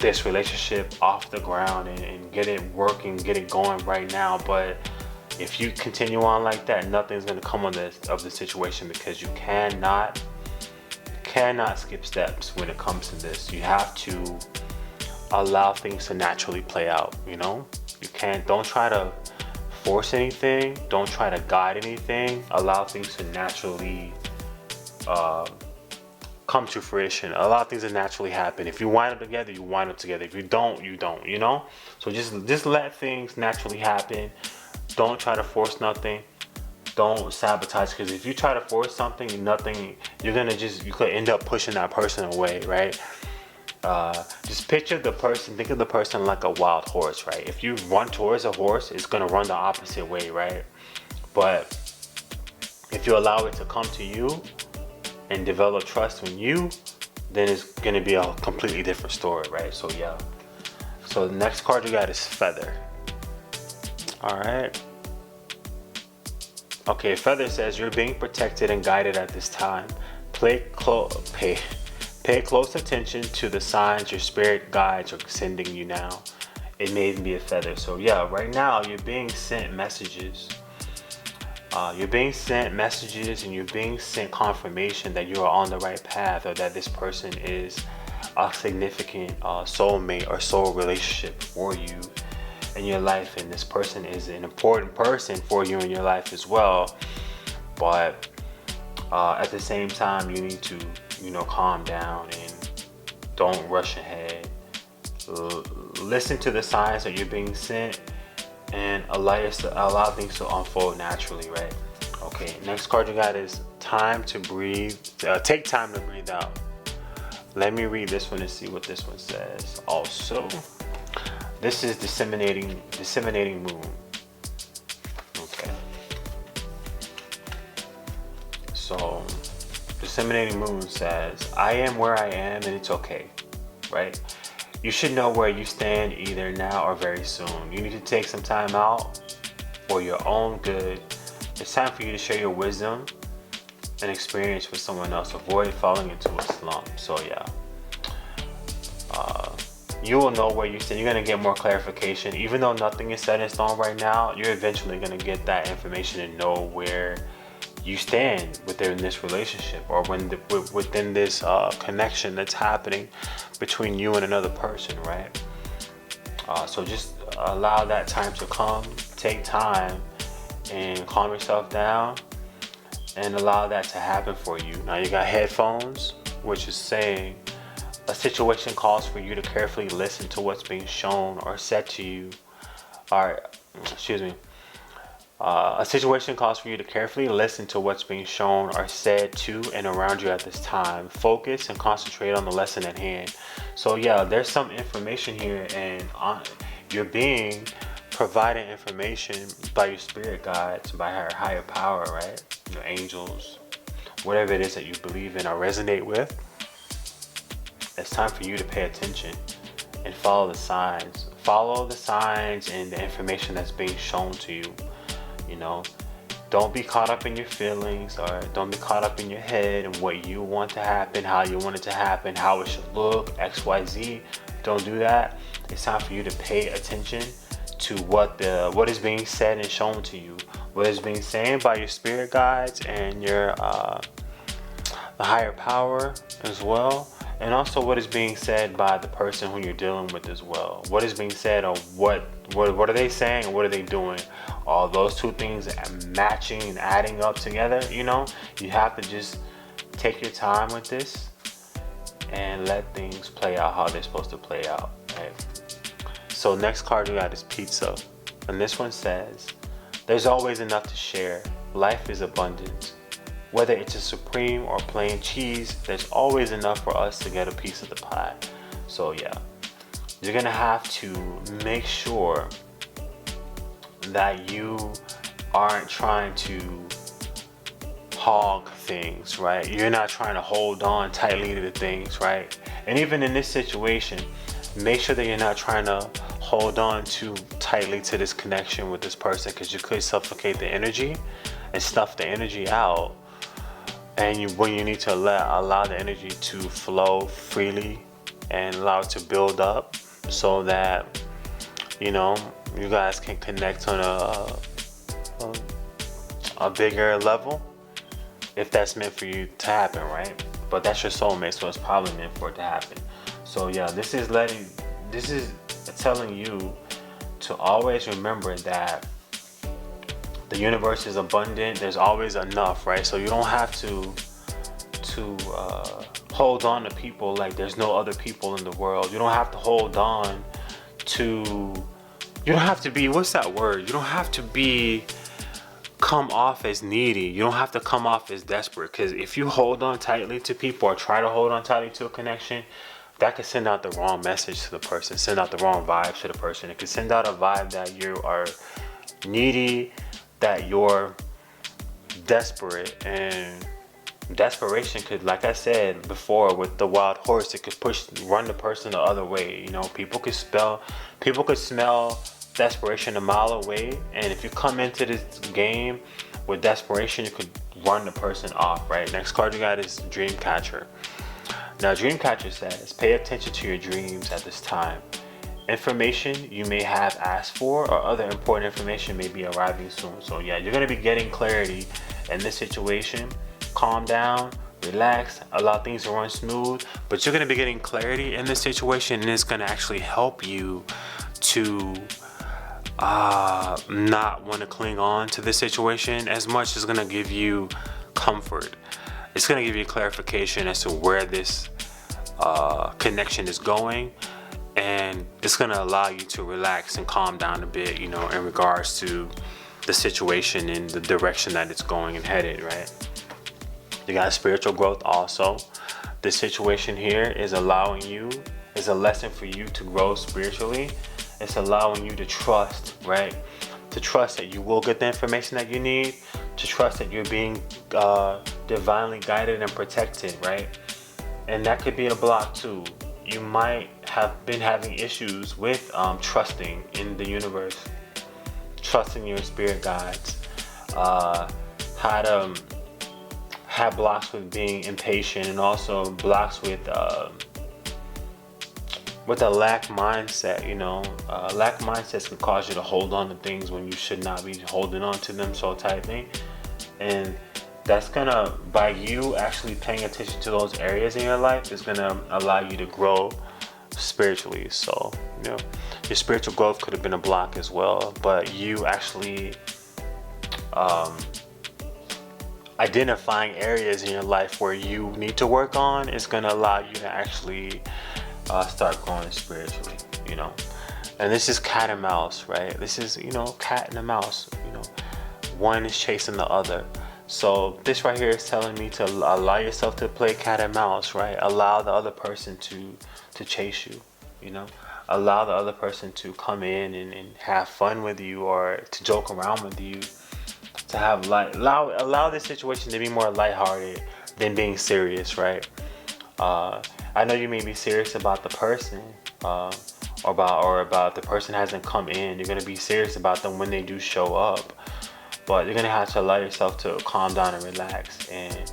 this relationship off the ground and get it working, get it going right now. But if you continue on like that, nothing's going to come of the situation, because you cannot skip steps when it comes to this. You have to allow things to naturally play out, you know? Don't try to force anything, don't try to guide anything. Allow things to naturally come to fruition. Allow things to naturally happen. If you wind up together, you wind up together. If you don't, you don't, you know? So just let things naturally happen. Don't try to force nothing. Don't sabotage, because if you try to force something, you could end up pushing that person away, right? Just picture the person, think of the person like a wild horse, right? If you run towards a horse, it's gonna run the opposite way, right? But if you allow it to come to you and develop trust in you, then it's gonna be a completely different story, right? So yeah. So the next card you got is Feather. All right. Okay, Feather says you're being protected and guided at this time. Pay close attention to the signs your spirit guides are sending you now. It may even be a feather. So yeah, right now you're being sent messages. You're being sent messages and you're being sent confirmation that you are on the right path, or that this person is a significant soulmate or soul relationship for you in your life, and this person is an important person for you in your life as well. But at the same time, you need to, calm down and don't rush ahead. Listen to the signs that you're being sent and allow things to unfold naturally, right? Okay, next card you got is time to breathe. Take time to breathe out. Let me read this one and see what this one says. Also, this is disseminating moon. Okay. So, disseminating moon says, I am where I am and it's okay, right? You should know where you stand either now or very soon. You need to take some time out for your own good. It's time for you to share your wisdom and experience with someone else. Avoid falling into a slump. So yeah. You will know where you stand. You're going to get more clarification. Even though nothing is set in stone right now, you're eventually going to get that information and know where you stand within this relationship, or within this connection that's happening between you and another person, right? So just allow that time to come. Take time and calm yourself down and allow that to happen for you. Now you got headphones, which is saying a situation calls for you to carefully listen to what's being shown or said to you. A situation calls for you to carefully listen to what's being shown or said to and around you at this time. Focus and concentrate on the lesson at hand. So yeah, there's some information here, and you're being provided information by your spirit guides, by her higher power, right? Your angels, whatever it is that you believe in or resonate with. It's time for you to pay attention and follow the signs. Follow the signs and the information that's being shown to you. Don't be caught up in your feelings, or don't be caught up in your head and what you want to happen, how you want it to happen, how it should look, XYZ. Don't do that. It's time for you to pay attention to what is being said and shown to you, what is being said by your spirit guides and your the higher power as well, and also what is being said by the person who you're dealing with as well. What is being said, or what are they saying, and what are they doing? All those two things matching and adding up together, you know, you have to just take your time with this and let things play out how they're supposed to play out, right? So next card we got is pizza, and this one says, there's always enough to share. Life is abundant. Whether it's a supreme or plain cheese, there's always enough for us to get a piece of the pie. So yeah, you're gonna have to make sure that you aren't trying to hog things, right? You're not trying to hold on tightly to the things, right? And even in this situation, make sure that you're not trying to hold on too tightly to this connection with this person, because you could suffocate the energy and stuff the energy out. And when you need to allow the energy to flow freely and allow it to build up, so that, you know, you guys can connect on a bigger level, if that's meant for you to happen, right? But that's your soulmate, so it's probably meant for it to happen. So yeah, this is telling you to always remember that the universe is abundant. There's always enough, right? So you don't have to hold on to people like there's no other people in the world. You don't have to hold on to, you don't have to be, what's that word? You don't have to be, come off as needy. You don't have to come off as desperate, because if you hold on tightly to people or try to hold on tightly to a connection, that could send out the wrong message to the person, send out the wrong vibe to the person. It could send out a vibe that you are needy, that you're desperate, and desperation could, like I said before with the wild horse, it could run the person the other way. You know, people could smell desperation a mile away, and if you come into this game with desperation, you could run the person off, right? Next card you got is Dreamcatcher. Now Dreamcatcher says, pay attention to your dreams at this time. Information you may have asked for or other important information may be arriving soon. So yeah, you're going to be getting clarity in this situation. Calm down, relax, allow things to run smooth, but you're going to be getting clarity in this situation, and it's going to actually help you to not want to cling on to the situation as much. As going to give you comfort. It's going to give you clarification as to where this connection is going, and it's going to allow you to relax and calm down a bit, you know, in regards to the situation and the direction that it's going and headed, right? You got spiritual growth also. This situation here is a lesson for you to grow spiritually. It's allowing you to trust, right? To trust that you will get the information that you need, to trust that you're being divinely guided and protected, right? And that could be a block too. You might have been having issues with trusting in the universe, trusting your spirit guides, had blocks with being impatient, and also blocks with a lack mindset. You know, lack mindsets can cause you to hold on to things when you should not be holding on to them so tightly, and that's gonna, by you actually paying attention to those areas in your life, is gonna allow you to grow spiritually. So, you know, your spiritual growth could have been a block as well, but you actually identifying areas in your life where you need to work on is going to allow you to actually start growing spiritually, you know. And this is cat and mouse, right? This is, you know, cat and a mouse, you know, one is chasing the other. So this right here is telling me to allow yourself to play cat and mouse, right? Allow the other person to chase you, you know. Allow the other person to come in and have fun with you, or to joke around with you, to have allow this situation to be more lighthearted than being serious, right? I know you may be serious about the person, or about the person hasn't come in. You're gonna be serious about them when they do show up, but you're gonna have to allow yourself to calm down and relax, and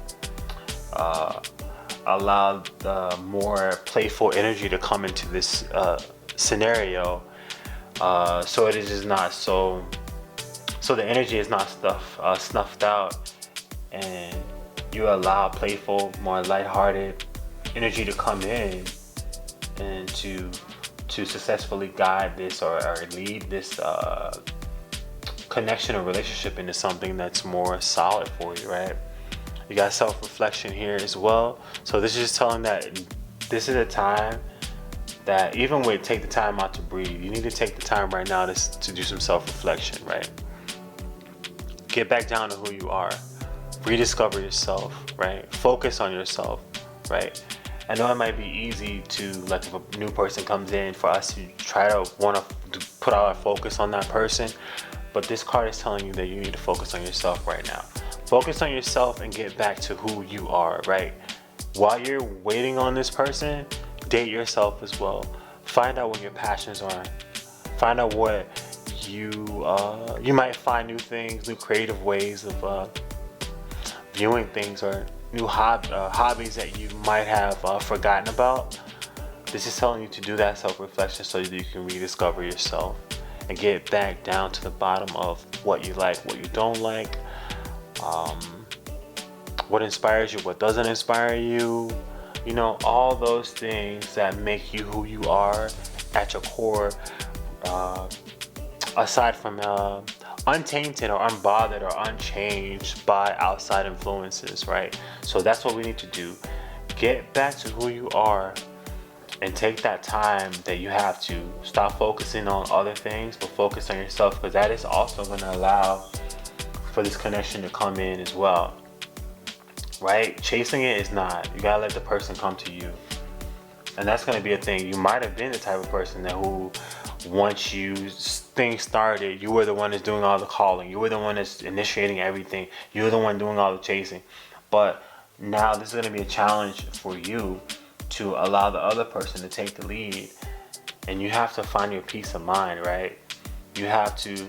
allow the more playful energy to come into this scenario, so it is just not so the energy is not snuffed out, and you allow playful, more lighthearted energy to come in, and to successfully guide this or lead this connection or relationship into something that's more solid for you, right? You got self-reflection here as well. So this is just telling that this is a time that even with take the time out to breathe, you need to take the time right now to do some self-reflection, right? Get back down to who you are. Rediscover yourself, right? Focus on yourself, right? I know it might be easy to, like, if a new person comes in, for us to try to want to put our focus on that person, but this card is telling you that you need to focus on yourself right now. Focus on yourself and get back to who you are, right? While you're waiting on this person, date yourself as well. Find out what your passions are. Find out what you might find new things, new creative ways of viewing things, or new hobbies that you might have forgotten about. This is telling you to do that self-reflection so that you can rediscover yourself and get back down to the bottom of what you like, what you don't like, what inspires you, what doesn't inspire you, you know, all those things that make you who you are at your core, aside from untainted or unbothered or unchanged by outside influences, right? So that's what we need to do. Get back to who you are and take that time that you have to stop focusing on other things, but focus on yourself, because that is also going to allow for this connection to come in as well, right? Chasing it is not. You gotta let the person come to you, and that's going to be a thing. You might have been the type of person that who, once things started, you were the one that's doing all the calling, you were the one that's initiating everything, you were the one doing all the chasing. But now this is going to be a challenge for you to allow the other person to take the lead, and you have to find your peace of mind, right? You have to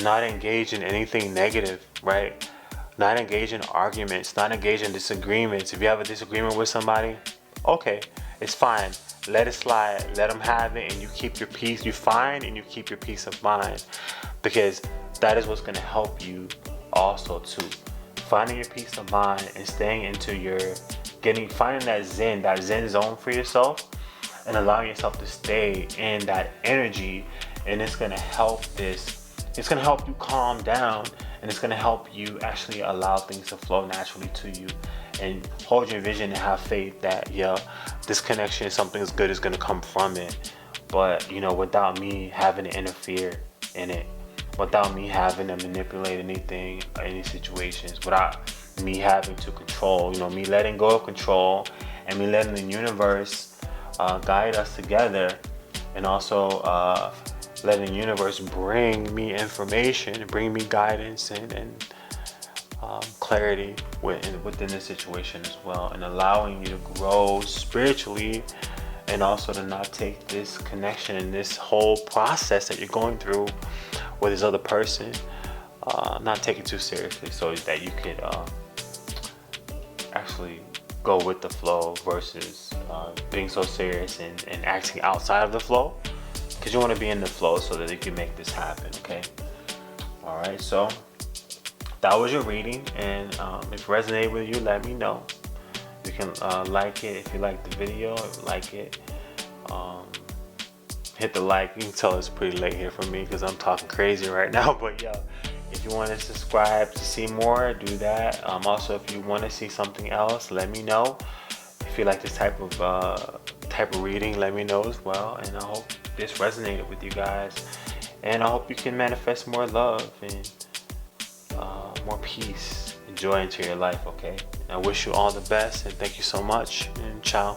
not engage in anything negative, right? Not engage in arguments, not engage in disagreements. If you have a disagreement with somebody, okay, it's fine. Let it slide, let them have it, and you keep your peace. You find and you keep your peace of mind, because that is what's going to help you also too. Finding your peace of mind and staying into your finding that zen zone for yourself, and allowing yourself to stay in that energy, and it's going to help you calm down, and it's going to help you actually allow things to flow naturally to you, and hold your vision and have faith that, yeah, this connection, something as good is going to come from it, but, you know, without me having to interfere in it, without me having to manipulate anything, any situations, without me having to control, you know, me letting go of control, and me letting the universe guide us together, and also letting the universe bring me information, bring me guidance and clarity within the situation as well, and allowing you to grow spiritually, and also to not take this connection and this whole process that you're going through with this other person, not take it too seriously, so that you could actually go with the flow versus being so serious and acting outside of the flow, because you want to be in the flow so that you can make this happen. Okay, all right, so that was your reading, and if it resonated with you, let me know. You can like it if you like the video, like it, hit the like. You can tell it's pretty late here for me because I'm talking crazy right now, but yeah, if you want to subscribe to see more, do that. Also, if you want to see something else, let me know. If you like this type of reading, let me know as well, and I hope this resonated with you guys, and I hope you can manifest more love and more peace and joy into your life. Okay, I wish you all the best, and thank you so much, and ciao.